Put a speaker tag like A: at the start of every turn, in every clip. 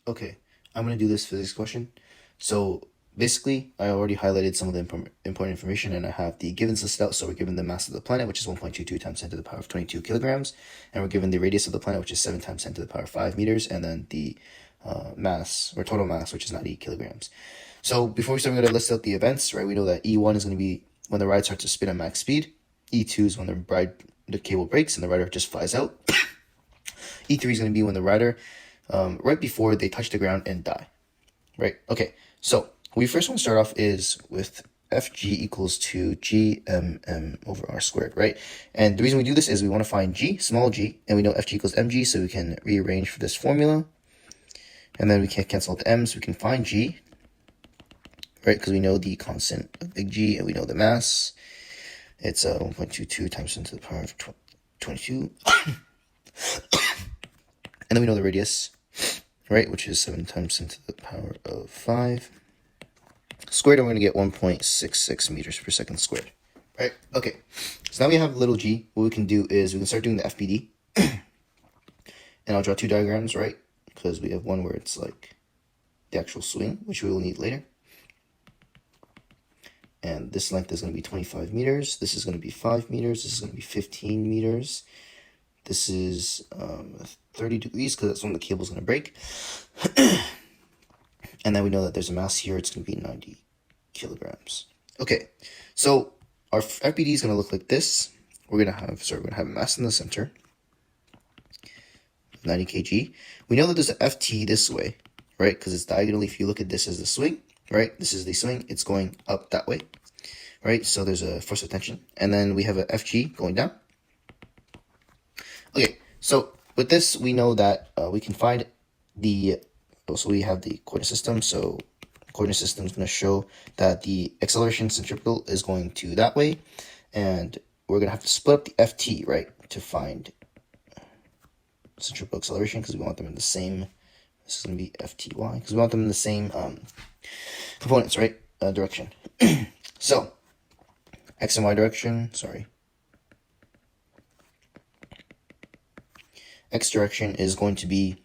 A: Okay, I'm going to do this physics question. So basically, I already highlighted some of the important information, and I have the givens listed out. So we're given the mass of the planet, which is 1.22 times 10 to the power of 22 kilograms, and we're given the radius of the planet, which is 7 times 10 to the power of 5 meters, and then the mass, or total mass, which is 90 kilograms. So before we start, we're going to list out the events, right? We know that E1 is going to be when the ride starts to spin at max speed. E2 is when the cable breaks and the rider just flies out. E3 is going to be when the rider, right before they touch the ground and die, right? Okay, so we first want to start off is with Fg equals to GMM over R squared, right? And the reason we do this is we want to find G, small g, and we know Fg equals mg, so we can rearrange for this formula. And then we can cancel out the m, so we can find G, right? Because we know the constant of big G, and we know the mass. It's 1.22 times 10 to the power of 22. And then we know the radius, right, which is 7 times 10 to the power of 5 squared, and we're going to get 1.66 meters per second squared, right? Okay, so now we have little g. What we can do is we can start doing the FBD, and I'll draw two diagrams, right, because we have one where it's like the actual swing, which we will need later. And this length is going to be 25 meters. This is going to be 5 meters. This is going to be 15 meters. This is 30 degrees because that's when the cable is going to break. And then we know that there's a mass here. It's going to be 90 kilograms. Okay, so our FBD is going to look like this. We're going to have a mass in the center, 90 kg. We know that there's an FT this way, right? Because it's diagonally. If you look at this as the swing, right? This is the swing. It's going up that way, right? So there's a force of tension. And then we have a FG going down. Okay, so with this, we know that we can find also we have the coordinate system. So coordinate system is going to show that the acceleration centripetal is going to that way. And we're going to have to split up the FT, right, to find centripetal acceleration because we want them in the same, this is going to be FTY, because we want them in the same components, right, direction. So, X and Y direction, X direction is going to be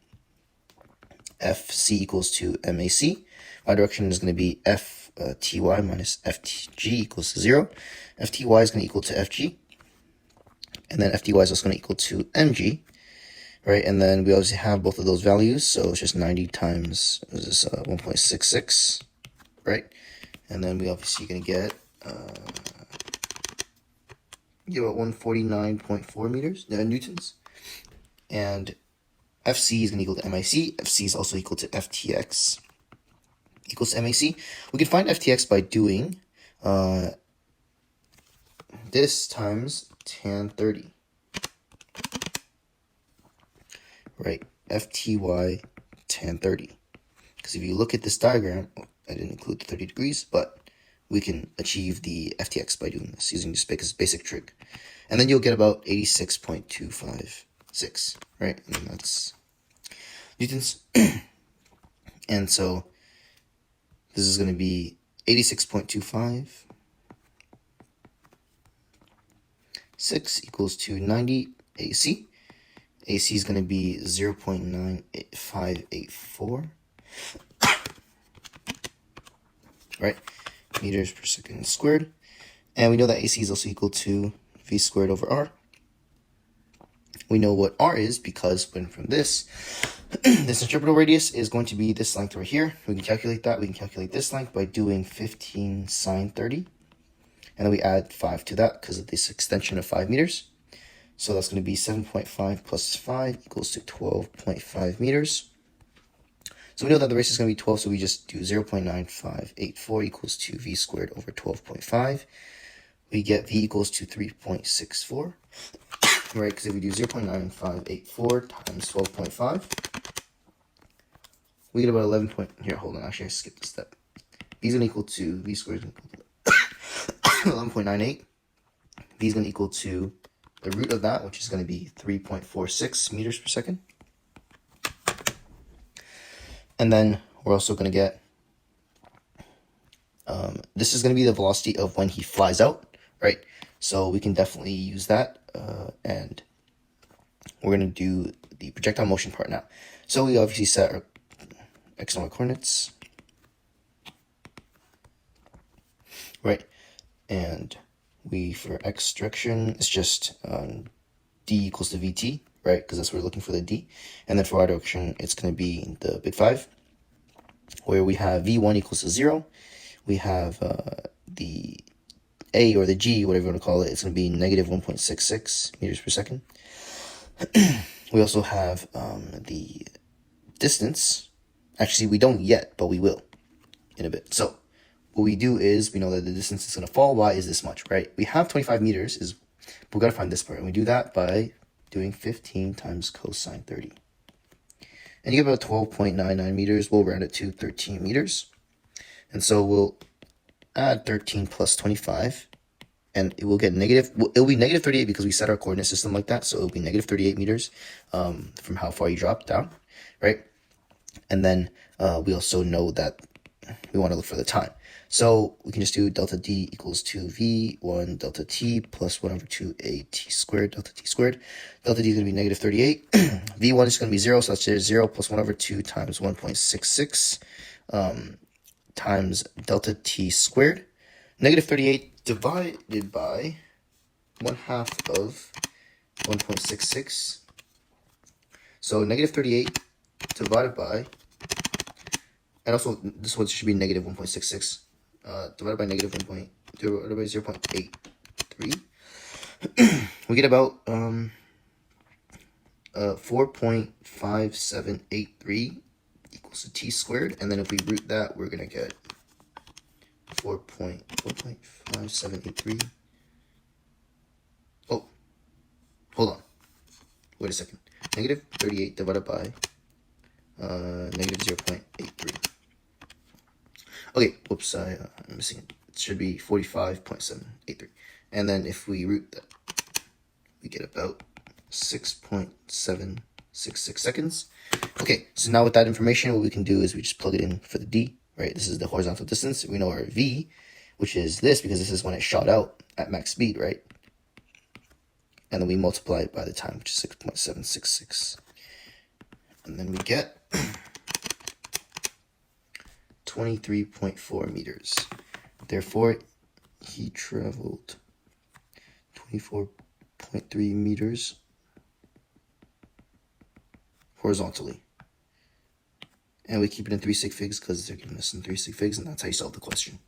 A: FC equals to MAC. Y direction is going to be FTY minus FTG equals to 0. FTY is going to equal to FG. And then FTY is also going to equal to MG. Right, and then we obviously have both of those values. So it's just 90 times, what is this, 1.66, right? And then we obviously going to get about 149.4 meters, newtons. And FC is going to equal to MIC. FC is also equal to FTX equals to MAC. We can find FTX by doing this times tan 30. Right, FTY tan 30. Because if you look at this diagram, I didn't include the 30 degrees, but we can achieve the FTX by doing this, using this basic trick. And then you'll get about 86.256, right? And then that's newtons. And so this is going to be 86.256 equals to 90 AC. AC is going to be 0.9584, right, meters per second squared. And we know that AC is also equal to V squared over R. We know what R is because when from this, the centripetal radius is going to be this length right here. We can calculate that. We can calculate this length by doing 15 sine 30. And then we add 5 to that because of this extension of 5 meters. So that's going to be 7.5 plus 5 equals to 12.5 meters. So we know that the radius is going to be 12, so we just do 0.9584 equals to V squared over 12.5. We get V equals to 3.64, right? Because if we do 0.9584 times 12.5, we get about 11 point, here, hold on, actually I skipped a step. V is going to equal to, V squared is going to equal to 11.98. V is going to equal to the root of that, which is going to be 3.46 meters per second. And then we're also going to get, this is going to be the velocity of when he flies out, right? So we can definitely use that. And we're going to do the projectile motion part now. So we obviously set our x and y coordinates. Right, and we, for x direction, it's just d equals to vt, right, because that's what we're looking for, the d. And then for y direction, it's going to be the big 5, where we have v1 equals to 0. We have the a, or the g, whatever you want to call it, it's going to be negative 1.66 meters per second. We also have the distance. Actually, we don't yet, but we will in a bit. So what we do is, we know that the distance is going to fall. Y is this much, right? We have 25 meters, but we got to find this part. And we do that by doing 15 times cosine 30. And you get about 12.99 meters. We'll round it to 13 meters. And so we'll add 13 plus 25. And it will get negative, it'll be negative 38 because we set our coordinate system like that. So it'll be negative 38 meters from how far you drop down, right? And then we also know that we want to look for the time. So we can just do delta d equals to v1 delta t plus 1 over 2 at squared delta t squared. Delta d is going to be negative 38. v1 is going to be 0, so that's 0 plus 1 over 2 times 1.66 times delta t squared. Negative 38 divided by 1/2 of 1.66. So negative 38 divided by, and also this one should be negative 1.66 divided by negative 0.83. We get about 4.5783 equals to t squared. And then if we root that, we're going to get 4.5783. Oh, hold on. Wait a second. Negative 38 divided by negative 0.83. Okay, whoops, I'm missing it. It should be 45.783. And then if we root that, we get about 6.766 seconds. Okay, so now with that information, what we can do is we just plug it in for the d, right? This is the horizontal distance. We know our v, which is this, because this is when it shot out at max speed, right? And then we multiply it by the time, which is 6.766. And then we get 23.4 meters. Therefore, he traveled 24.3 meters horizontally. And we keep it in 3 sig figs because they're giving us some 3 sig figs, and that's how you solve the question.